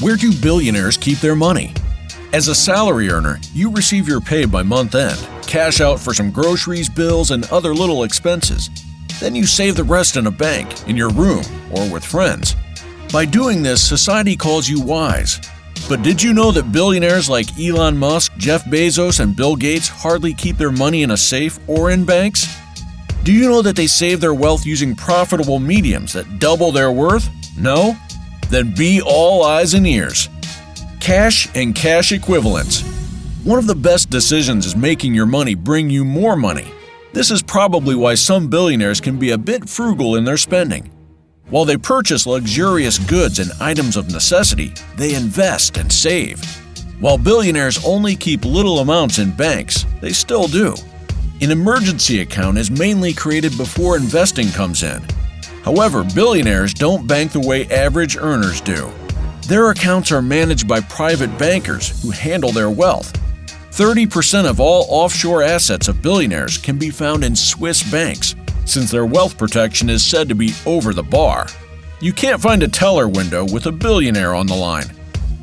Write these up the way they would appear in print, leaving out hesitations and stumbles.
Where do billionaires keep their money? As a salary earner, you receive your pay by month end, cash out for some groceries, bills, and other little expenses. Then you save the rest in a bank, in your room, or with friends. By doing this, society calls you wise. But did you know that billionaires like Elon Musk, Jeff Bezos, and Bill Gates hardly keep their money in a safe or in banks? Do you know that they save their wealth using profitable mediums that double their worth? No? Then be all eyes and ears. Cash and cash equivalents. One of the best decisions is making your money bring you more money. This is probably why some billionaires can be a bit frugal in their spending. While they purchase luxurious goods and items of necessity, they invest and save. While billionaires only keep little amounts in banks, they still do. An emergency account is mainly created before investing comes in. However, billionaires don't bank the way average earners do. Their accounts are managed by private bankers who handle their wealth. 30% of all offshore assets of billionaires can be found in Swiss banks, since their wealth protection is said to be over the bar. You can't find a teller window with a billionaire on the line.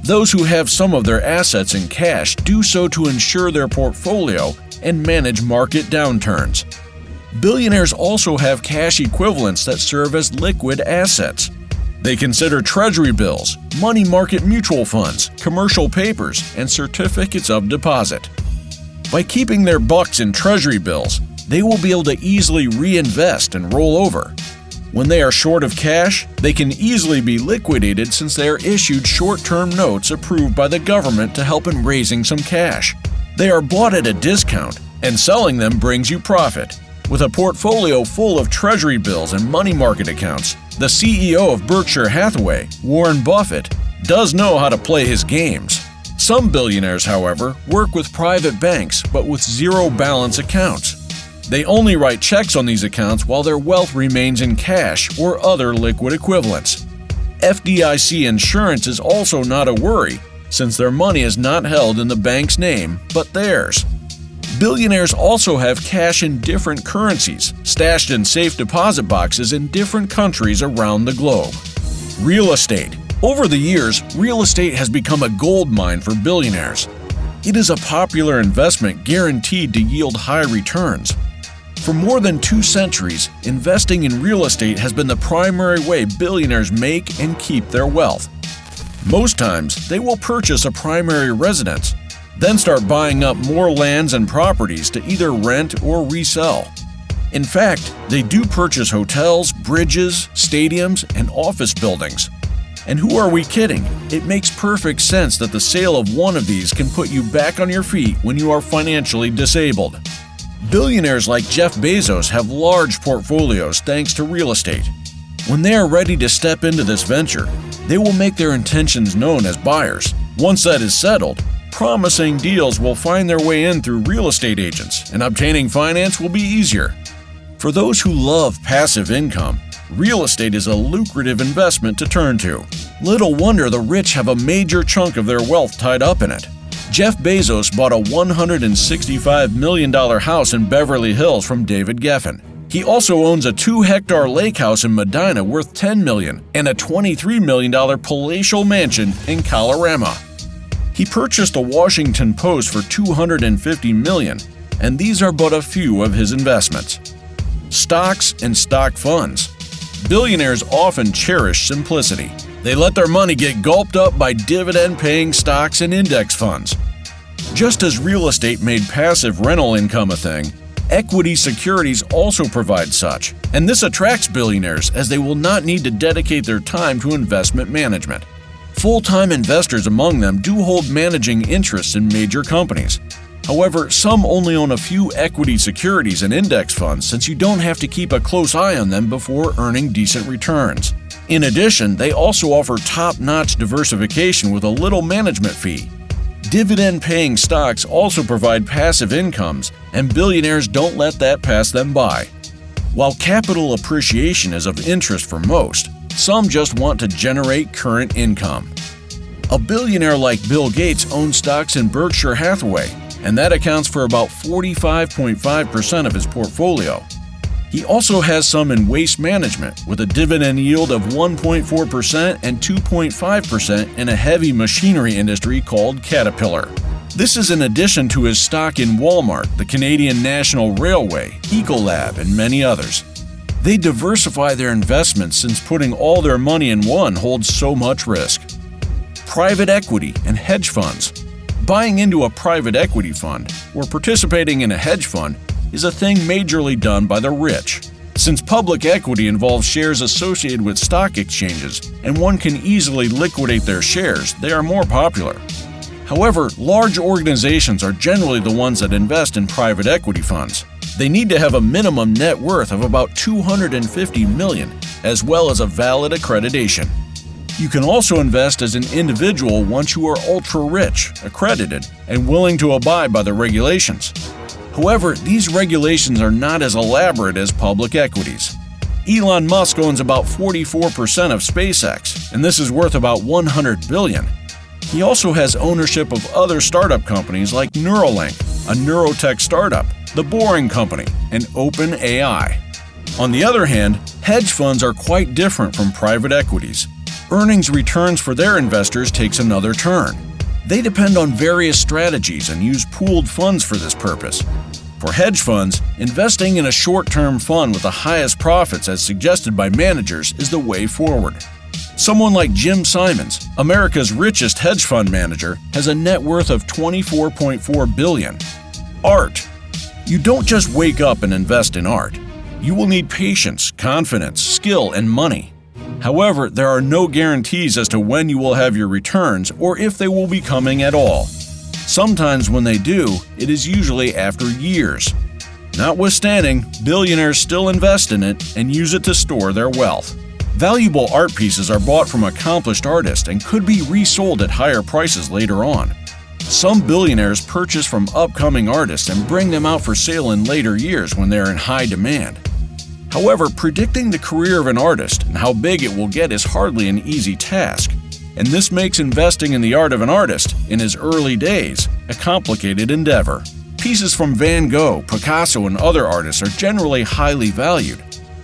Those who have some of their assets in cash do so to ensure their portfolio and manage market downturns. Billionaires also have cash equivalents that serve as liquid assets. They consider treasury bills, money market mutual funds, commercial papers, and certificates of deposit. By keeping their bucks in treasury bills, they will be able to easily reinvest and roll over. When they are short of cash, they can easily be liquidated since they are issued short-term notes approved by the government to help in raising some cash. They are bought at a discount, and selling them brings you profit. With a portfolio full of treasury bills and money market accounts, the CEO of Berkshire Hathaway, Warren Buffett, does know how to play his games. Some billionaires, however, work with private banks but with zero balance accounts. They only write checks on these accounts while their wealth remains in cash or other liquid equivalents. FDIC insurance is also not a worry, since their money is not held in the bank's name, but theirs. Billionaires also have cash in different currencies, stashed in safe deposit boxes in different countries around the globe. Real estate. Over the years, real estate has become a gold mine for billionaires. It is a popular investment guaranteed to yield high returns. For more than 2 centuries, investing in real estate has been the primary way billionaires make and keep their wealth. Most times, they will purchase a primary residence, then start buying up more lands and properties to either rent or resell. In fact, they do purchase hotels, bridges, stadiums, and office buildings. And who are we kidding? It makes perfect sense that the sale of one of these can put you back on your feet when you are financially disabled. Billionaires like Jeff Bezos have large portfolios thanks to real estate. When they are ready to step into this venture, they will make their intentions known as buyers. Once that is settled, promising deals will find their way in through real estate agents, and obtaining finance will be easier. For those who love passive income, real estate is a lucrative investment to turn to. Little wonder the rich have a major chunk of their wealth tied up in it. Jeff Bezos bought a $165 million house in Beverly Hills from David Geffen. He also owns a 2-hectare lake house in Medina worth $10 million and a $23 million palatial mansion in Colorama. He purchased a Washington Post for $250 million, and these are but a few of his investments. Stocks and stock funds. Billionaires often cherish simplicity. They let their money get gulped up by dividend-paying stocks and index funds. Just as real estate made passive rental income a thing, equity securities also provide such, and this attracts billionaires as they will not need to dedicate their time to investment management. Full-time investors among them do hold managing interests in major companies. However, some only own a few equity securities and index funds since you don't have to keep a close eye on them before earning decent returns. In addition, they also offer top-notch diversification with a little management fee. Dividend-paying stocks also provide passive incomes, and billionaires don't let that pass them by. While capital appreciation is of interest for most, some just want to generate current income. A billionaire like Bill Gates owns stocks in Berkshire Hathaway, and that accounts for about 45.5% of his portfolio. He also has some in waste management, with a dividend yield of 1.4% and 2.5% in a heavy machinery industry called Caterpillar. This is in addition to his stock in Walmart, the Canadian National Railway, Ecolab, and many others. They diversify their investments since putting all their money in one holds so much risk. Private equity and hedge funds. Buying into a private equity fund or participating in a hedge fund is a thing majorly done by the rich. Since public equity involves shares associated with stock exchanges and one can easily liquidate their shares, they are more popular. However, large organizations are generally the ones that invest in private equity funds. They need to have a minimum net worth of about $250 million, as well as a valid accreditation. You can also invest as an individual once you are ultra-rich, accredited, and willing to abide by the regulations. However, these regulations are not as elaborate as public equities. Elon Musk owns about 44% of SpaceX, and this is worth about $100 billion. He also has ownership of other startup companies like Neuralink, a neurotech startup, The Boring Company, and OpenAI. On the other hand, hedge funds are quite different from private equities. Earnings returns for their investors takes another turn. They depend on various strategies and use pooled funds for this purpose. For hedge funds, investing in a short-term fund with the highest profits as suggested by managers is the way forward. Someone like Jim Simons, America's richest hedge fund manager, has a net worth of $24.4 billion. Art. You don't just wake up and invest in art. You will need patience, confidence, skill, and money. However, there are no guarantees as to when you will have your returns or if they will be coming at all. Sometimes when they do, it is usually after years. Notwithstanding, billionaires still invest in it and use it to store their wealth. Valuable art pieces are bought from accomplished artists and could be resold at higher prices later on. Some billionaires purchase from upcoming artists and bring them out for sale in later years when they are in high demand. However, predicting the career of an artist and how big it will get is hardly an easy task, and this makes investing in the art of an artist in his early days a complicated endeavor. Pieces from Van Gogh, Picasso, and other artists are generally highly valued.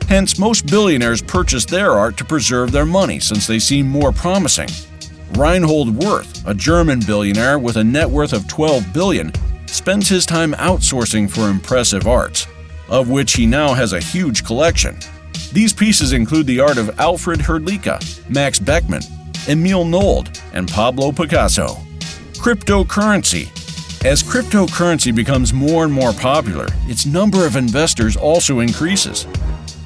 Hence, most billionaires purchase their art to preserve their money since they seem more promising. Reinhold Wirth, a German billionaire with a net worth of $12 billion, spends his time outsourcing for impressive arts, of which he now has a huge collection. These pieces include the art of Alfred Hrdlicka, Max Beckmann, Emile Nolde, and Pablo Picasso. Cryptocurrency. As cryptocurrency becomes more and more popular, its number of investors also increases.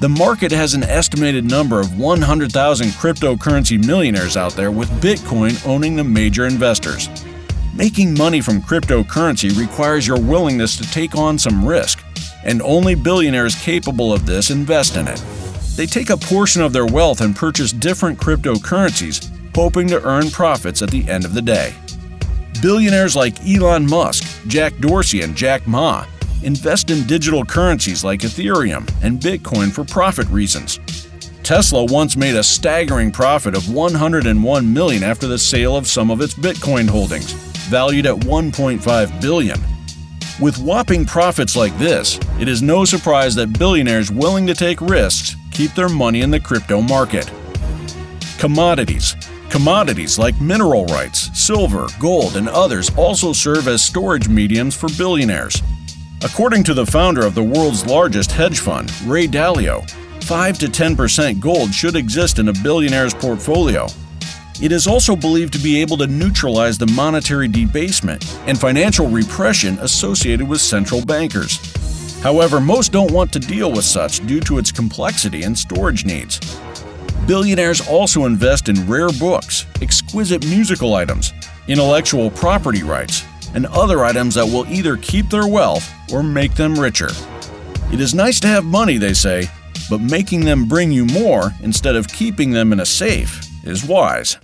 The market has an estimated number of 100,000 cryptocurrency millionaires out there, with Bitcoin owning the major investors. Making money from cryptocurrency requires your willingness to take on some risk, and only billionaires capable of this invest in it. They take a portion of their wealth and purchase different cryptocurrencies, hoping to earn profits at the end of the day. Billionaires like Elon Musk, Jack Dorsey, and Jack Ma invest in digital currencies like Ethereum and Bitcoin for profit reasons. Tesla once made a staggering profit of $101 million after the sale of some of its Bitcoin holdings, valued at $1.5 billion. With whopping profits like this, it is no surprise that billionaires willing to take risks keep their money in the crypto market. Commodities. Commodities like mineral rights, silver, gold, and others also serve as storage mediums for billionaires. According to the founder of the world's largest hedge fund, Ray Dalio, 5 to 10% gold should exist in a billionaire's portfolio. It is also believed to be able to neutralize the monetary debasement and financial repression associated with central bankers. However, most don't want to deal with such due to its complexity and storage needs. Billionaires also invest in rare books, exquisite musical items, intellectual property rights, and other items that will either keep their wealth or make them richer. It is nice to have money, they say, but making them bring you more instead of keeping them in a safe is wise.